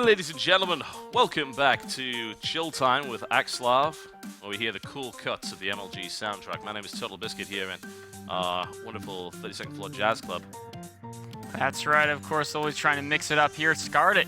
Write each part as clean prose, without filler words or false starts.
ladies and gentlemen, welcome back to Chill Time with Axslav, where we hear the cool cuts of the MLG soundtrack. My name is totalbiscuit here in our wonderful 32nd floor jazz club. That's right, of course, always trying to mix it up here. Scarlett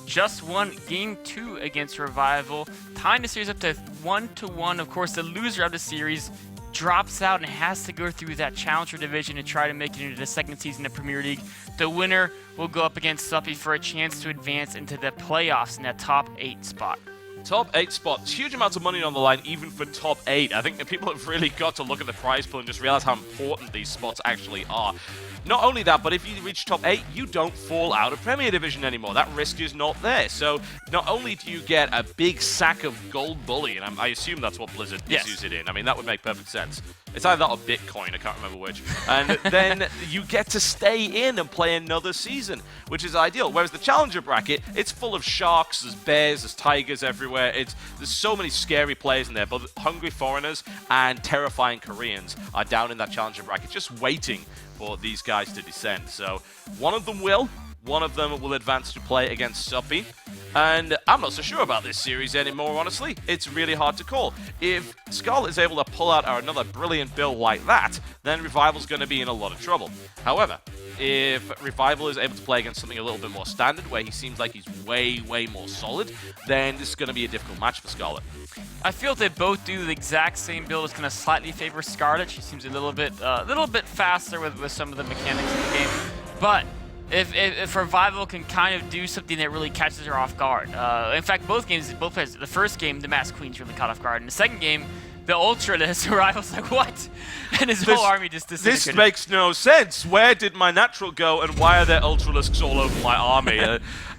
just won Game 2 against Revival, tying the series up to 1-1. Of course, the loser of the series drops out and has to go through that Challenger division to try to make it into the second season of Premier League. The winner will go up against Suppy for a chance to advance into the playoffs in that top 8 spot. Top 8 spots, huge amounts of money on the line even for top 8. I think that people have really got to look at the prize pool and just realize how important these spots actually are. Not only that, but if you reach top 8, you don't fall out of Premier Division anymore. That risk is not there. So not only do you get a big sack of gold bullion, I assume that's what Blizzard issues it in. I mean, that would make perfect sense. It's either that or Bitcoin, I can't remember which. And then you get to stay in and play another season, which is ideal. Whereas the Challenger bracket, it's full of sharks, there's bears, there's tigers everywhere. There's so many scary players in there, but hungry foreigners and terrifying Koreans are down in that Challenger bracket, just waiting for these guys to descend. So one of them will advance to play against Suppy. And I'm not so sure about this series anymore, honestly. It's really hard to call. If Scarlett is able to pull out another brilliant build like that, then Revival's going to be in a lot of trouble. However, if Revival is able to play against something a little bit more standard, where he seems like he's way more solid, then this is going to be a difficult match for Scarlett. I feel they both do the exact same build. It's going to slightly favor Scarlett. She seems a little bit faster with some of the mechanics of the game. But if Revival can kind of do something that really catches her off guard. In fact, both players, the first game, the Masked Queen's really caught off guard. In the second game, the Ultralisk, Revival's like, what? And his whole army just disintegrated. This makes no sense. Where did my natural go, and why are there Ultralisks all over my army?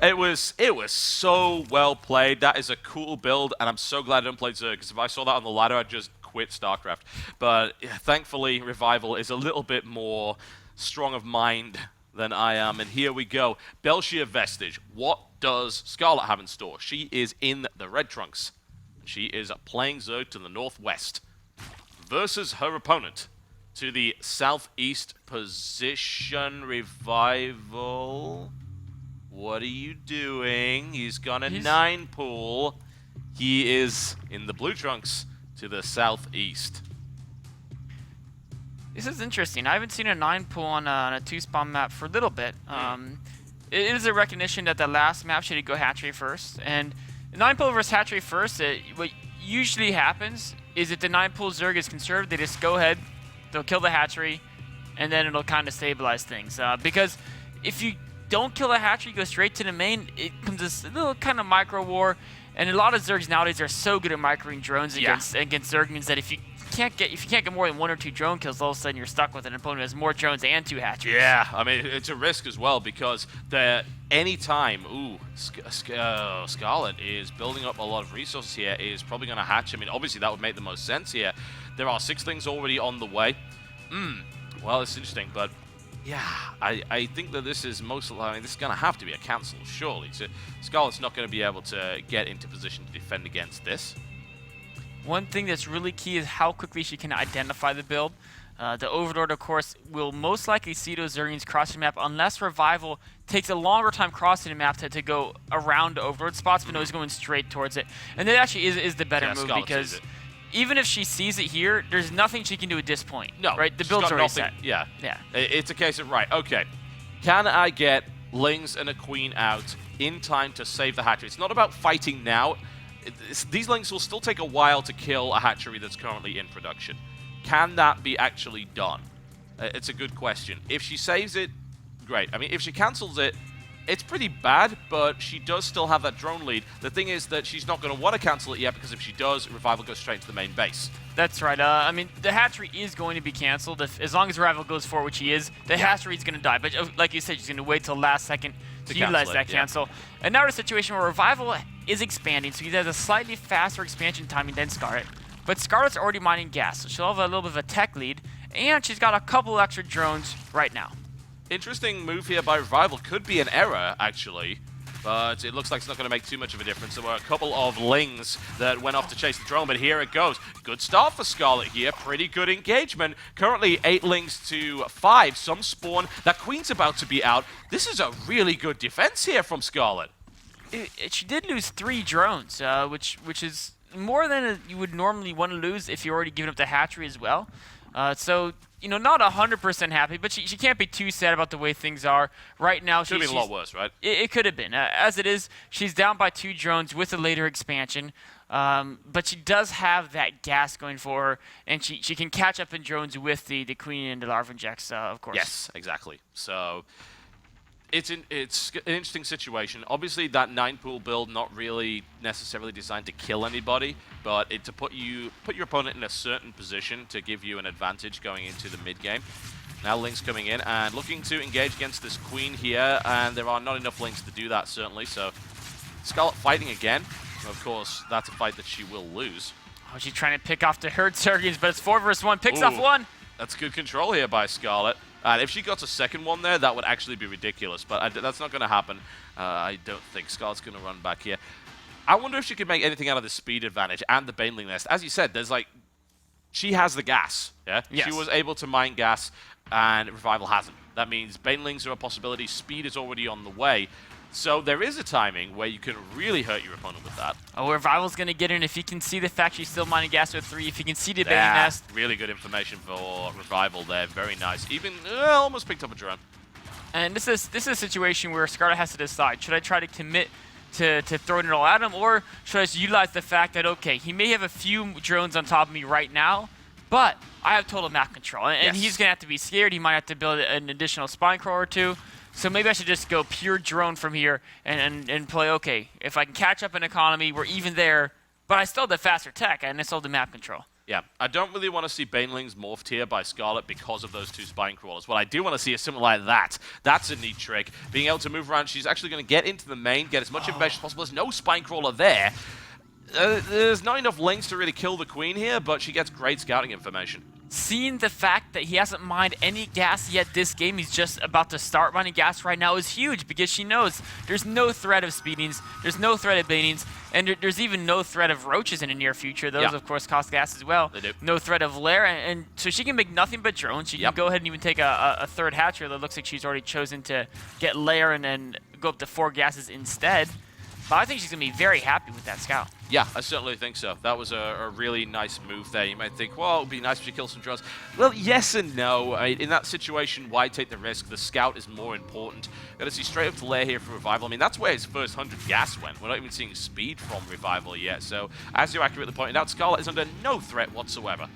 It was so well played. That is a cool build, and I'm so glad I didn't play Zerg, because if I saw that on the ladder, I'd just quit StarCraft. But yeah, thankfully, Revival is a little bit more strong of mind than I am, and here we go. Belshir Vestige. What does Scarlett have in store? She is in the red trunks. She is playing Zerg to the northwest versus her opponent to the southeast position. Revival. What are you doing? He's gone a 9-pool. He is in the blue trunks to the southeast. This is interesting. I haven't seen a 9-pool on a 2-spawn map for a little bit. It is a recognition that the last map she did go hatchery first, and the 9-pool versus hatchery first, what usually happens is if the 9-pool Zerg is conserved, they just go ahead, they'll kill the hatchery, and then it'll kind of stabilize things. Because if you don't kill the hatchery, go straight to the main, it becomes this little kind of micro war, and a lot of Zergs nowadays are so good at microing drones against Zergans that if you can't get more than 1 or 2 drone kills, all of a sudden you're stuck with an opponent who has more drones and 2 hatcheries. Yeah, I mean, it's a risk as well, because anytime Scarlett is building up a lot of resources here, is probably going to hatch. I mean, obviously that would make the most sense here. There are 6 things already on the way. Well, it's interesting, but yeah, I think that this is this is going to have to be a cancel, surely. So Scarlett's not going to be able to get into position to defend against this. One thing that's really key is how quickly she can identify the build. The Overlord, of course, will most likely see those Zergians crossing the map unless Revival takes a longer time crossing the map to go around Overlord spots, but no, he's going straight towards it. And that actually is the better move, Scarlett because even if she sees it here, there's nothing she can do at this point. No, right? The build's already set. Yeah. It's a case of, right, okay, can I get Lings and a Queen out in time to save the hatchery? It's not about fighting now. These Lings will still take a while to kill a hatchery that's currently in production. Can that be actually done? It's a good question. If she saves it, great. I mean, if she cancels it, it's pretty bad, but she does still have that drone lead. The thing is that she's not going to want to cancel it yet, because if she does, Revival goes straight to the main base. That's right. I mean, the hatchery is going to be canceled. As long as Revival goes forward, which he is, the hatchery is going to die. But like you said, she's going to wait till last second to utilize that cancel. And now we're in a situation where Revival is expanding, so he has a slightly faster expansion timing than Scarlett. But Scarlett's already mining gas, so she'll have a little bit of a tech lead, and she's got a couple extra drones right now. Interesting move here by Revival. Could be an error, actually, but it looks like it's not going to make too much of a difference. There were a couple of Lings that went off to chase the drone, but here it goes. Good start for Scarlett here. Pretty good engagement. Currently 8 Lings to 5. Some spawn. That Queen's about to be out. This is a really good defense here from Scarlett. she did lose 3 drones, which is more than you would normally want to lose if you already given up the hatchery as well. So, you know, not 100% happy, but she can't be too sad about the way things are right now. Should have been a lot worse, right? It could have been. As it is, she's down by 2 drones with a later expansion. But she does have that gas going for her, and she can catch up in drones with the Queen and the Larva Injects, of course. Yes, exactly. So it's an interesting situation. Obviously, that 9-pool build not really necessarily designed to kill anybody, but to put your opponent in a certain position to give you an advantage going into the mid game. Now Link's coming in and looking to engage against this Queen here, and there are not enough Links to do that, certainly. So Scarlett fighting again. Of course, that's a fight that she will lose. Oh, she's trying to pick off the herd Surgeons, but it's 4 versus 1. Picks off 1. That's good control here by Scarlett. And if she got a second one there, that would actually be ridiculous. But that's not going to happen. I don't think Scarlett's going to run back here. I wonder if she could make anything out of the speed advantage and the Baneling Nest. As you said, there's like... She has the gas, yeah? Yes. She was able to mine gas, and Revival hasn't. That means Banelings are a possibility. Speed is already on the way. So there is a timing where you can really hurt your opponent with that. Oh, Revival's going to get in if he can see the fact she's still mining gas with 3. If he can see the Baneling Nest. Really good information for Revival there. Very nice. Even almost picked up a drone. And this is a situation where Scarlett has to decide. Should I try to commit to throwing it all at him, or should I just utilize the fact that, okay, he may have a few drones on top of me right now, but I have total map control. And he's going to have to be scared. He might have to build an additional spine crawler or 2. So maybe I should just go pure drone from here and play, okay, if I can catch up in economy, we're even there, but I still have the faster tech and I still have the map control. Yeah, I don't really want to see Banelings morphed here by Scarlett because of those 2 spine crawlers. What I do want to see is something like that. That's a neat trick. Being able to move around, she's actually going to get into the main, get as much information as possible. There's no spine crawler there. There's not enough links to really kill the Queen here, but she gets great scouting information. Seeing the fact that he hasn't mined any gas yet this game, he's just about to start mining gas right now, is huge because she knows there's no threat of speedings, there's no threat of banings, and there's even no threat of roaches in the near future. Those, of course, cost gas as well. They do. No threat of lair, and so she can make nothing but drones. She can go ahead and even take a third hatchery that looks like she's already chosen to get lair and then go up to 4 gases instead. But I think she's going to be very happy with that scout. Yeah, I certainly think so. That was a really nice move there. You might think, well, it would be nice if she kills some drones. Well, yes and no. I mean, in that situation, why take the risk? The scout is more important. Got to see straight up to lair here for Revival. I mean, that's where his first 100 gas went. We're not even seeing speed from Revival yet. So, as you accurately pointed out, Scarlett is under no threat whatsoever.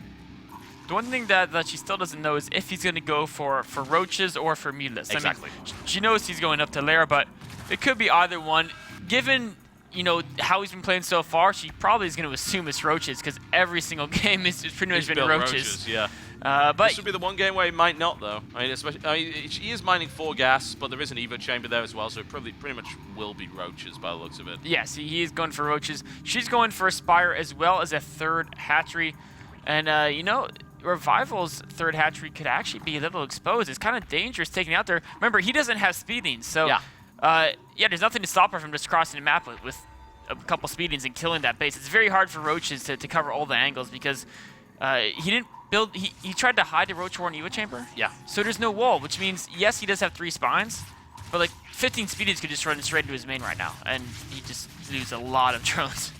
The one thing that she still doesn't know is if he's going to go for roaches or for meatless. Exactly. I mean, she knows he's going up to lair, but it could be either one. Given, you know, how he's been playing so far, she probably is going to assume it's roaches because every single game is pretty much been roaches. Yeah. But this would be the one game where he might not, though. I mean, she is mining 4 gas, but there is an Evo chamber there as well, so it probably pretty much will be roaches by the looks of it. Yes, he is going for roaches. She's going for a spire as well as a third hatchery. And, you know, Revival's third hatchery could actually be a little exposed. It's kind of dangerous taking out there. Remember, he doesn't have speeding, so... Yeah, there's nothing to stop her from just crossing the map with a couple speedings and killing that base. It's very hard for roaches to cover all the angles because he didn't build... He tried to hide the roach war in Evo chamber. Yeah. So there's no wall, which means, yes, he does have 3 spines, but like 15 speedings could just run straight into his main right now, and he just lose a lot of drones.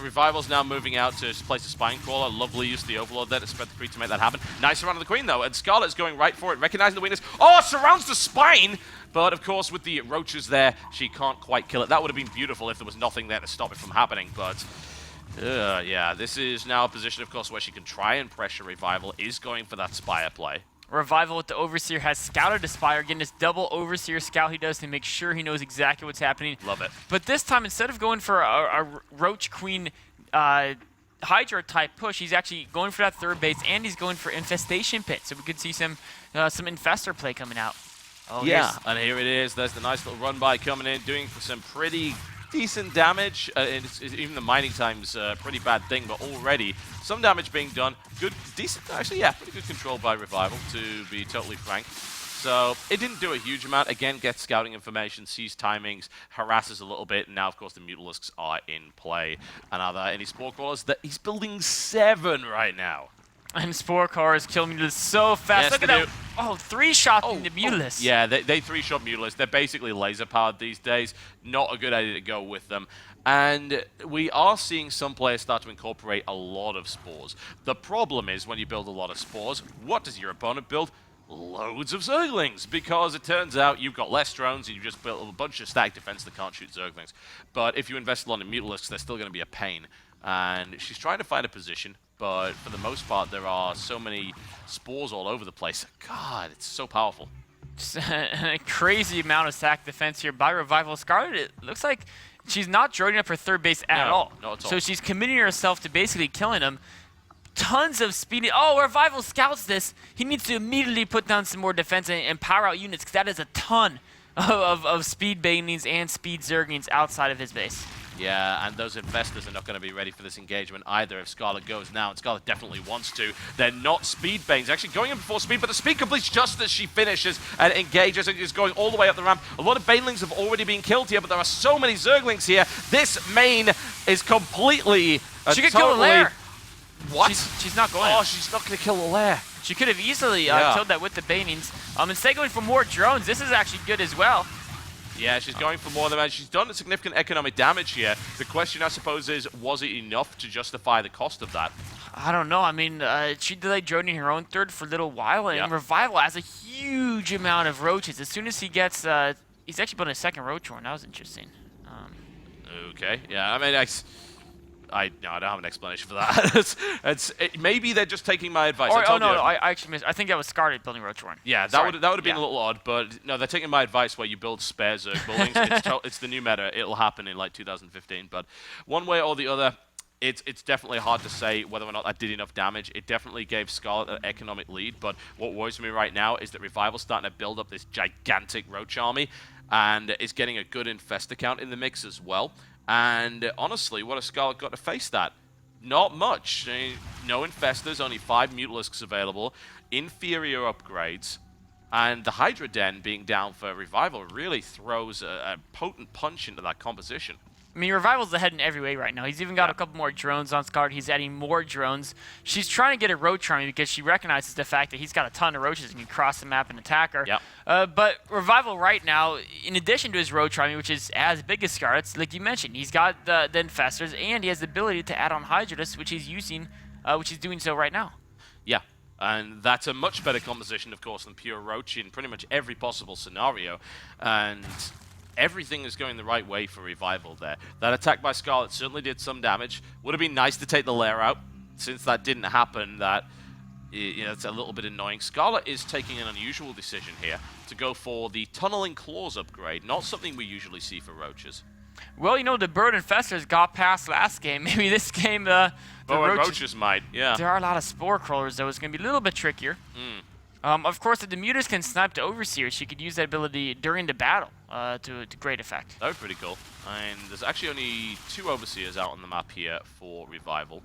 Revival's now moving out to place a spine crawler. Lovely use of the Overlord there to spread the creep to make that happen. Nice surround of the Queen, though, and Scarlett's going right for it, recognizing the weakness. Oh, surrounds the spine! But, of course, with the roaches there, she can't quite kill it. That would have been beautiful if there was nothing there to stop it from happening, but... yeah, this is now a position, of course, where she can try and pressure Revival, is going for that Spire play. Revival with the Overseer has scouted the Spire, getting this double Overseer scout he does to make sure he knows exactly what's happening. Love it. But this time, instead of going for a Roach Queen Hydra type push, he's actually going for that third base, and he's going for Infestation Pit, so we could see some Infestor play coming out. Oh, yeah, and here it is. There's the nice little run by coming in, doing some pretty decent damage. Even the mining time's a pretty bad thing, but already some damage being done. Good, decent, actually, yeah, pretty good control by Revival, to be totally frank. So it didn't do a huge amount. Again, gets scouting information, sees timings, harasses a little bit, and now, of course, the Mutalisks are in play. And are there any Spore Crawlers? He's building 7 right now. And Spore Cars kill Mutalisk so fast. Yes, Look at they that. do. Oh, 3-shot into Mutalisk. Yeah, they 3-shot Mutalisk. They're basically laser-powered these days. Not a good idea to go with them. And we are seeing some players start to incorporate a lot of spores. The problem is when you build a lot of spores, what does your opponent build? Loads of Zerglings, because it turns out you've got less drones and you just built a bunch of stack defense that can't shoot Zerglings. But if you invest a lot in Mutalisks, they're still going to be a pain. And she's trying to find a position, but for the most part, there are so many spores all over the place. God, it's so powerful. Just a crazy amount of sack defense here by Revival. Scarlett, it looks like she's not joining up her third base at all. Not at all. So she's committing herself to basically killing him. Tons of speed. Oh, Revival scouts this. He needs to immediately put down some more defense and power out units, because that is a ton of speed banelings and speed Zerglings outside of his base. Yeah, and those investors are not going to be ready for this engagement either if Scarlett goes now, and Scarlett definitely wants to. They're not speed banes, actually going in before speed, but the speed completes just as she finishes and engages and is going all the way up the ramp. A lot of banelings have already been killed here, but there are so many Zerglings here. This main is completely... She could kill the lair. What? She's not going. Oh, she's not going to kill the lair. She could have easily killed that with the banings. Instead going for more drones, this is actually good as well. Yeah, she's going for more than that. She's done significant economic damage here. The question, I suppose, is, was it enough to justify the cost of that? I don't know. I mean, she delayed droning her own third for a little while, and Revival has a huge amount of roaches. As soon as he gets... he's actually put a second roach horn. That was interesting. Okay, yeah, I mean, I don't have an explanation for that. Maybe they're just taking my advice. I actually missed. I think that was Scarlett building Roach Horn. Yeah, that would have been a little odd, but no, they're taking my advice where you build spare Zerg buildings. It's the new meta. It'll happen in like 2015, but one way or the other, it's definitely hard to say whether or not that did enough damage. It definitely gave Scarlett an economic lead, but what worries me right now is that Revival's starting to build up this gigantic Roach army, and is getting a good infestor count in the mix as well. And honestly, what has Scarlett got to face that? Not much. No infestors, only 5 Mutalisks available, inferior upgrades, and the Hydra Den being down for Revival really throws a potent punch into that composition. I mean, Revival's ahead in every way right now. He's even got a couple more drones on Scarlett. He's adding more drones. She's trying to get a roach army because she recognizes the fact that he's got a ton of roaches and can cross the map and attack her. Yep. But Revival right now, in addition to his roach army, which is as big as Scarlett's, like you mentioned, he's got the infestors, and he has the ability to add on Hydratus, which he's using, which he's doing so right now. Yeah. And that's a much better composition, of course, than pure roach in pretty much every possible scenario. And everything is going the right way for Revival there. That attack by Scarlett certainly did some damage. Would have been nice to take the lair out. Since that didn't happen, that it's a little bit annoying. Scarlett is taking an unusual decision here to go for the Tunneling Claws upgrade, not something we usually see for roaches. Well, you know, the bird infestors got past last game. Maybe this game, the roaches might, yeah. There are a lot of spore crawlers, though. It's going to be a little bit trickier. Of course, if the Mutas can snipe the Overseer, she could use that ability during the battle to great effect. That would be pretty cool. And there's actually only 2 Overseers out on the map here for Revival.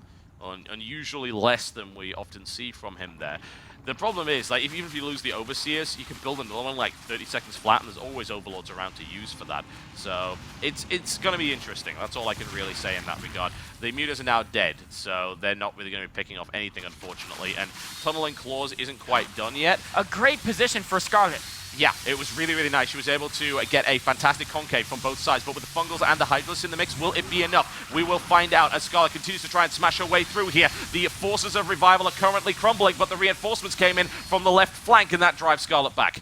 Unusually less than we often see from him there. The problem is, like, even if you lose the Overseers, you can build another one like 30 seconds flat, and there's always Overlords around to use for that. So it's going to be interesting. That's all I can really say in that regard. The Mutas are now dead, so they're not really going to be picking off anything, unfortunately. And Tunneling Claws isn't quite done yet. A great position for Scarlett. Yeah, it was really, really nice. She was able to get a fantastic concave from both sides, but with the Fungals and the Hydralis in the mix, will it be enough? We will find out as Scarlett continues to try and smash her way through here. The forces of Revival are currently crumbling, but the reinforcements came in from the left flank, and that drives Scarlett back.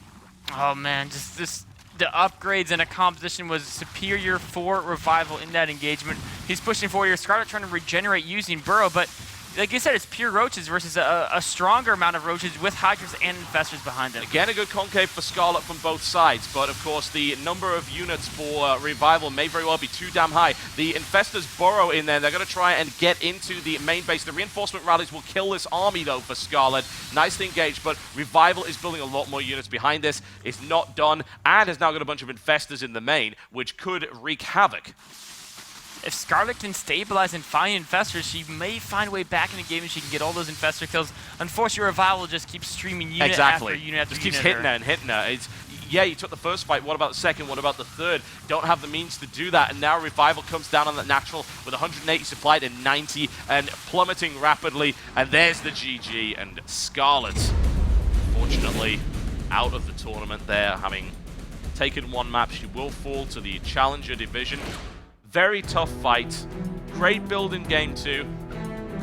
Oh man, the upgrades and a composition was superior for Revival in that engagement. He's pushing forward here. Scarlett trying to regenerate using Burrow, but like you said, it's pure roaches versus a stronger amount of roaches with Hydras and Infestors behind them. Again, a good concave for Scarlett from both sides, but of course the number of units for Revival may very well be too damn high. The Infestors burrow in there. They're going to try and get into the main base. The reinforcement rallies will kill this army, though, for Scarlett. Nicely engaged, but Revival is building a lot more units behind this. It's not done, and has now got a bunch of Infestors in the main, which could wreak havoc. If Scarlett can stabilize and find Infestors, she may find a way back in the game and she can get all those Infestor kills. Unfortunately, Revival just keeps streaming unit after unit after just unit. Keeps hitting her and hitting her. yeah, you took the first fight. What about the second? What about the third? Don't have the means to do that. And now Revival comes down on that natural with 180 supplied and 90 and plummeting rapidly. And there's the GG. And Scarlett, fortunately, out of the tournament there, having taken one map. She will fall to the Challenger division. Very tough fight. Great build in game 2.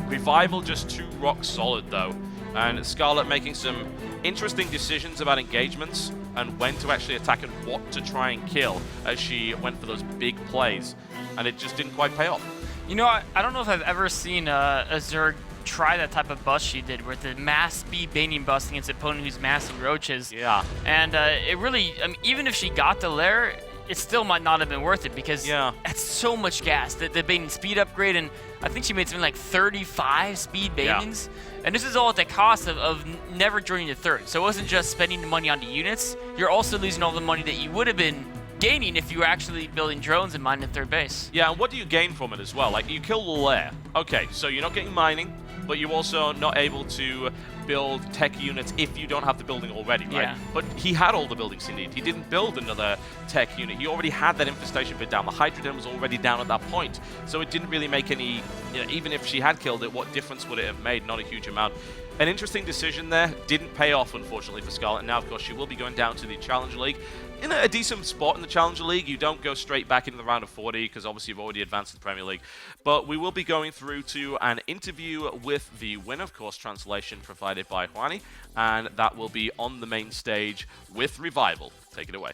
Revival just too rock solid though. And Scarlett making some interesting decisions about engagements and when to actually attack and what to try and kill as she went for those big plays. And it just didn't quite pay off. You know, I don't know if I've ever seen a Zerg try that type of bust she did, with the mass speed baiting bust against an opponent who's massing roaches. Yeah. And it really, I mean, even if she got the lair, it still might not have been worth it because that's so much gas. The baiting speed upgrade, and I think she made something like 35 speed baitings. Yeah. And this is all at the cost of never joining the third. So it wasn't just spending the money on the units, you're also losing all the money that you would have been gaining if you were actually building drones and mining the third base. Yeah, and what do you gain from it as well? Like, you kill the lair. Okay, so you're not getting mining, but you're also not able to build tech units if you don't have the building already, right? Yeah. But he had all the buildings he needed. He didn't build another tech unit. He already had that infestation bit down. The Hydrogen was already down at that point. So it didn't really make any, you know, even if she had killed it, what difference would it have made? Not a huge amount. An interesting decision there. Didn't pay off, unfortunately, for Scarlett. Now, of course, she will be going down to the Challenger League. In a decent spot in the Challenger League. You don't go straight back into the round of 40 because obviously you've already advanced to the Premier League. But we will be going through to an interview with the winner, of course, translation provided by Juani, and that will be on the main stage with Revival. Take it away.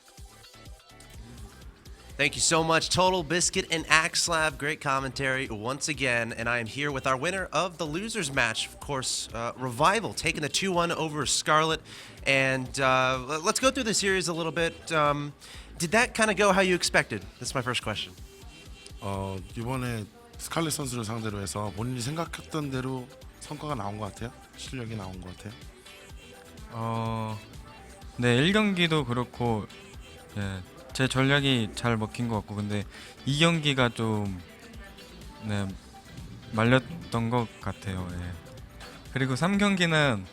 Thank you so much, Total Biscuit and axslav. Great commentary once again, and I am here with our winner of the losers match, of course, Revival, taking the 2-1 over Scarlett. And let's go through the series a little bit. Did that kind of go how you expected? That's my first question. 이번에 스칼렛 선수를 상대로 해서 본인이 생각했던 대로 성과가 나온 것 같아요. 실력이 나온 것 같아요. 네, 1경기도 그렇고 예, 제 전략이 잘 먹힌 것 같고, 근데 2경기가 좀 말렸던 것 같아요. 예. 그리고 3경기는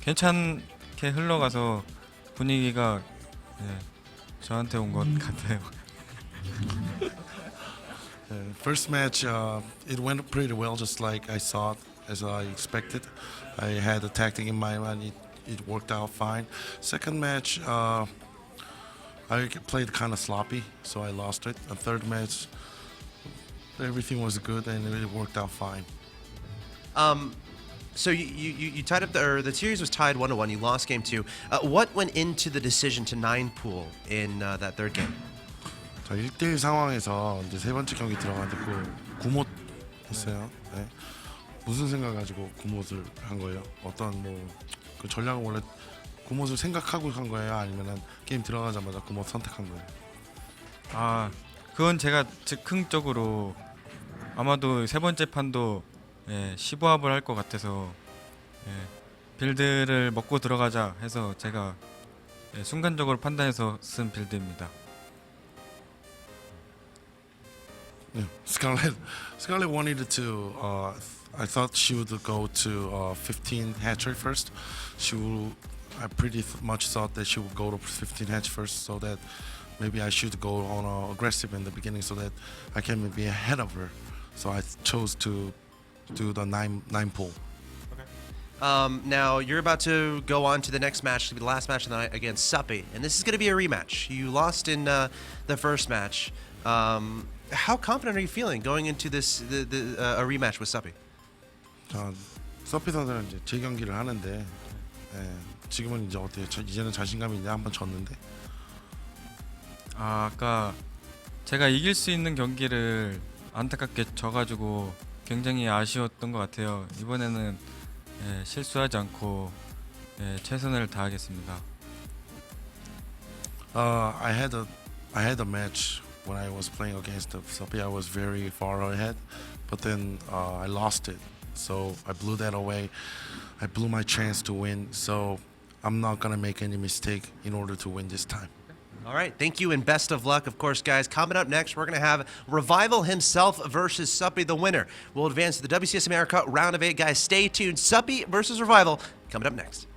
괜찮게 흘러가서 분위기가 저한테 온 것 같아요. First match, it went pretty well, just like I thought, as I expected. I had a tactic in my mind. It worked out fine. Second match, I played kind of sloppy, so I lost it. The third match, everything was good and it worked out fine. So you tied up the series was tied 1-1. You lost game 2. What went into the decision to 9 pool in that third game? 자, 1대1 상황에서 이제 세 번째 경기 들어가지고 구못 했어요. 네. 무슨 생각 가지고 구못을 한 거예요? 어떤 그 전략은 원래 구못을 생각하고 한 거예요? 아니면은 게임 들어가자마자 구못 선택한 거예요? 아, 그건 제가 즉흥적으로 아마도 세 번째 판도 15합을 할 것 같아서 빌드를 먹고 들어가자 해서 제가 순간적으로 판단해서 쓴 빌드입니다. Yeah. Scarlett wanted to. I thought she would go to 15 hatchery first. I pretty much thought that she would go to 15 hatch first, so that maybe I should go on aggressive in the beginning, so that I can be ahead of her. So I chose to do the 9 pool. Now you're about to go on to the next match, to be the last match of the night against Suppy, and this is going to be a rematch. You lost in the first match. How confident are you feeling going into this a rematch with Suppy? 자, 서피 선수는 이제 재경기를 하는데 지금은 이제 어때요? 이제는 자신감이 있냐? 한번 졌는데. 아까 제가 이길 수 있는 경기를 안타깝게 져가지고 굉장히 아쉬웠던 것 같아요. 이번에는 실수하지 않고 최선을 다하겠습니다. I had a match when I was playing against Sophie. I was very far ahead, but then I lost it. So I blew that away. I blew my chance to win. So I'm not gonna make any mistake in order to win this time. All right, thank you and best of luck. Of course, guys, coming up next, we're going to have Revival himself versus Suppy, the winner. We'll advance to the WCS America round of 8. Guys, stay tuned. Suppy versus Revival coming up next.